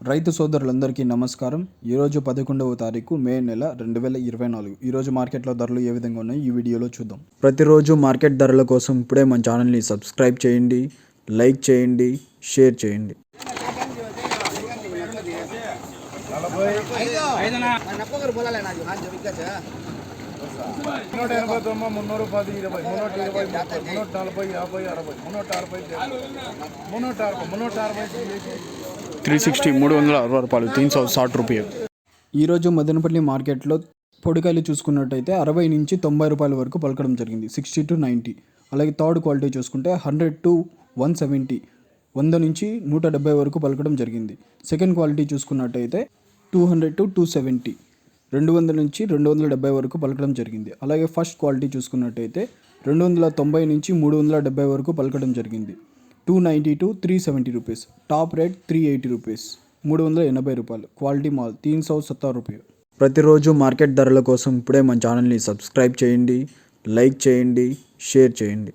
రైతు సోదరులందరికీ నమస్కారం. ఈరోజు 11వ తారీఖు మే నెల 2024. ఈరోజు మార్కెట్లో ధరలు ఏ విధంగా ఉన్నాయి ఈ వీడియోలో చూద్దాం. ప్రతిరోజు మార్కెట్ ధరల కోసం ఇప్పుడే మన ఛానల్ని సబ్స్క్రైబ్ చేయండి, లైక్ చేయండి, షేర్ చేయండి. రూపాయలు 360 రూపాయలు. ఈరోజు మదనపల్లి మార్కెట్లో పొడికాయలు చూసుకున్నట్టయితే 60 నుంచి 90 రూపాయల వరకు పలకడం జరిగింది. 60 to 90. అలాగే థర్డ్ క్వాలిటీ చూసుకుంటే 100 to 170, 100 నుంచి 170 వరకు పలకడం జరిగింది. సెకండ్ క్వాలిటీ చూసుకున్నట్టయితే 200 to 270, 200 నుంచి 270 వరకు పలకడం జరిగింది. అలాగే ఫస్ట్ క్వాలిటీ చూసుకున్నట్టయితే 290 నుంచి 370 వరకు పలకడం జరిగింది. 290 to 370 rupees. Top rate 380 rupees, 380 రూపాయలు. క్వాలిటీ మాల్ 370 రూపాయలు. ప్రతిరోజు మార్కెట్ ధరల కోసం ఇప్పుడే మన ఛానల్ని సబ్స్క్రైబ్ చేయండి, లైక్ చేయండి, షేర్ చేయండి.